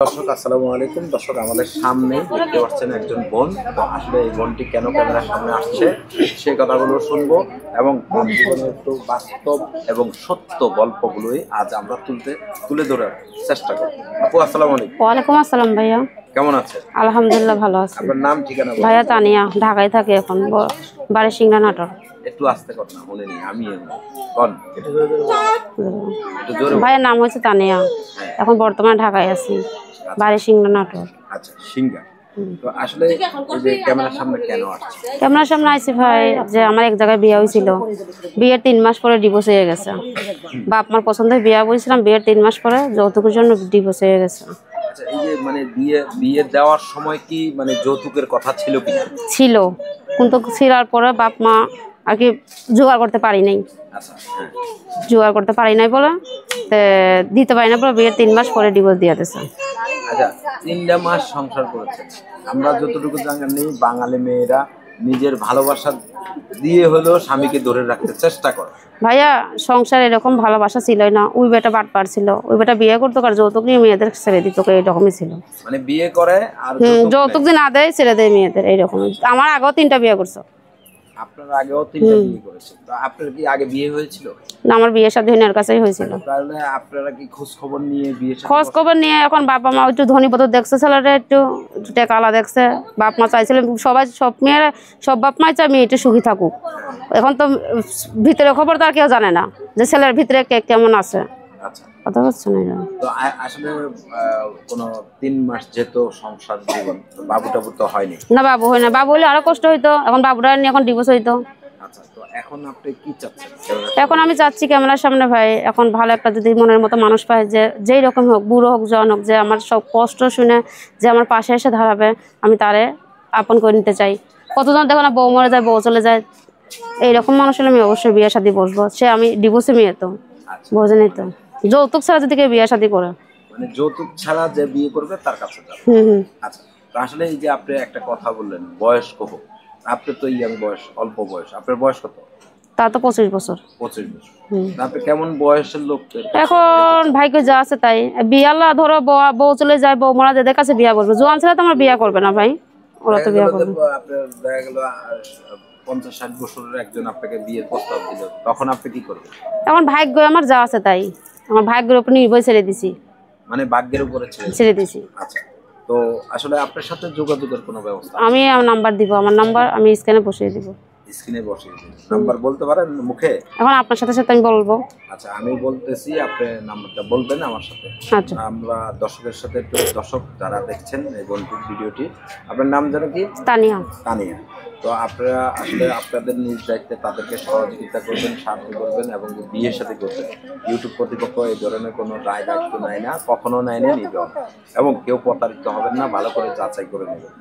দর্শক আসসালামু আলাইকুম। দর্শক আমাদের সামনে দেখতে পাচ্ছেন একজন বোন। তো আসলে এই বোনটি কেন ক্যামেরার সামনে আসছে সেই কথাগুলো শুনবো এবং তার জীবনের একটু বাস্তব এবং সত্য গল্পগুলোই আজ আমরা তুলে ধরার চেষ্টা করব। আপু আসসালামু আলাইকুম। ওয়ালাইকুম আসসালাম ভাইয়া। কেমন আছেন? আলহামদুলিল্লাহ ভালো আছি। আপনার নাম ঠিকানা বলুন। ভাইয়া তানিয়া, ঢাকায় থাকি এখন, বাড়ি সিংড়া নাটোর। একটু আস্তে কর না, শুনিনি আমি বল। একটু জোরে বল। ভাইয়ের নাম হচ্ছে তানিয়া, এখন বর্তমানে ঢাকায় আছি, বাড়ি সিংড়া নাটোর। আচ্ছা, সিঙ্গা। তো আসলে এই যে ক্যামেরার সামনে কেন আসছে? ক্যামেরার সামনে আইছি ভাই, যে আমার এক জায়গায় বিয়ে হয়েছিল, বিয়ের 3 মাস পরে ডিভোর্স হয়ে গেছে। বাপ মার পছন্দের বিয়ে বলছিলাম, বিয়ের 3 মাস পরে যৌতুকের জন্য ডিভোর্স হয়ে গেছে। আচ্ছা, এই যে মানে বিয়ে দেওয়ার সময় কি মানে যৌতুকের কথা ছিল কি? ছিল, কিন্তু ছিলার পরে বাপ মা আর কি জোগাড় করতে পারি নাই। আচ্ছা, হ্যাঁ। জোগাড় করতে পারি নাই বলে দিতে পারি না, পরে বিয়ের 3 মাস পরে ডিভোর্স দিয়ে দিয়েছে। আচ্ছা, 3টা মাস সংসার করেছেন। আমরা যতটুকু জানি বাঙালি মেয়েরা নিজের ভালোবাসা দিয়ে হলেও স্বামীকে ধরে রাখতে চেষ্টা করে। ভাইয়া সংসার এরকম ভালোবাসা ছিলই না, ওই বেটা বাটপার ছিল, ওই বেটা বিয়ে করতো আর যৌতুক নিয়ে মেয়েদের ছেড়ে দিত, এরকমই ছিল। মানে বিয়ে করে আর যৌতুক যে না দেয় ছেড়ে দেয় মেয়েদের, এইরকমই। আমার আগেও 3টা বিয়ে করছো। আপনার আগেও 3টা বিয়ে করেছেন। তো আপনার কি আগে বিয়ে হয়েছিল? না, আমার বিয়ের সাথে ওনার কাছেই হয়েছিল। তাহলে আপনারা কি খোঁজ খবর নিয়ে বিয়ে? খোঁজ খবর নিয়ে এখন বাবা মা একটু ধনীপত্র দেখছে, ছেলেটা একটু টেকালা দেখছে। বাপ মা চাইছিলেন সব মেয়েরা, সব বাপ মাই চায় মেয়ে একটু সুখী থাকুক। এখন তো ভিতরে খবর তো আর কেউ জানে না যে ছেলের ভিতরে কে কেমন আছে। আচ্ছা, কথা হচ্ছে না। তো আসলে কোনো 3 মাস যেত সংসার জীবন, বাবু টাবু তো হয়নি না, বাবু হয় না। বাবু হলে আরো কষ্ট হইতো, এখন বাবুরা নিয়ে এখন ডিভোর্স হইতো। আচ্ছা, তো এখন আপনি কি চাচ্ছেন? এখন আমি চাচ্ছি ক্যামেরার সামনে ভাই, এখন ভালো একটা যদি মনের মতো মানুষ পায়, যে যেই রকম হোক, বুড়ো হোক জন হোক, যে আমার সব কষ্ট শুনে যে আমার পাশে এসে দাঁড়াবে, আমি তারে আপন করে নিতে চাই। কতজন দেখো না, বউ মরে যায়, বউ চলে যায়, এইরকম মানুষ হলে আমি অবশ্যই বিয়ে শাদী বসবো। সে আমি ডিভোর্সে মেয়ে তো বোঝেনি তো, যৌতুক ছাড়া যদি কেউ বিয়ে শাদী করে, মানে যৌতুক ছাড়া যে বিয়ে করবে তার কাছে যাবে। আচ্ছা, তো আসলে এই যে আপনি একটা কথা বললেন বয়স্ক হোক, আপনি তো ইয়াং বয়স, অল্প বয়স। আপনার বয়স কত? তা তো 25 বছর। 25 বছর। আপনি কেমন বয়সের লোক? এখন ভাইকে যা আছে তাই বিয়ে, আল্লাহ ধরো বউ চলে যায়, বউ মারা যাদের কাছে বিয়ে করবে। জোয়ান ছেলে তো আমার বিয়ে করবে না ভাই, ওরা তো বিয়ে করবে। আপনার দেখা গেল 50-60 বছরের একজন আপনাকে বিয়ের প্রস্তাব দিল, তখন আপনি কি করবেন? এখন ভাগ্য আমার যা আছে তাই, আমার ভাগ্যের উপর নির্ভর ছেড়ে দিছি। মানে ভাগ্যের উপরে ছেড়ে দিছি। আচ্ছা, তো আসলে আপনার সাথে যোগাযোগের কোনো ব্যবস্থা? আমি নাম্বার দিব, আমার নাম্বার আমি স্ক্যানে বসিয়ে দিব। স্ক্রিনে বসিয়ে দিন। নাম্বার বলতে পারেন মুখে? এখন আপনার সাথে সাথে আমি বলবো। আচ্ছা, আমি বলতেছি, আপনি নাম্বারটা বলবেন আমার সাথে। আচ্ছা, আমরা দর্শকের সাথে একটু, দর্শক যারা দেখছেন এই বন্ধুর ভিডিওটি, আপনার নাম যেন কি? তানিয়া। তানিয়া। তো আপনারা আসলে আপনাদের নিজ দায়িত্বে তাদেরকে সহযোগিতা করবেন, সাহায্য করবেন এবং বিয়ের সাথে করবেন। ইউটিউব কর্তৃপক্ষ এই ধরনের কোনো দায় দায়িত্ব নেয় না, কখনো নেয়নি, নিবেও না। এবং কেউ প্রতারিত হবেন না, ভালো করে যাচাই করে নেবেন।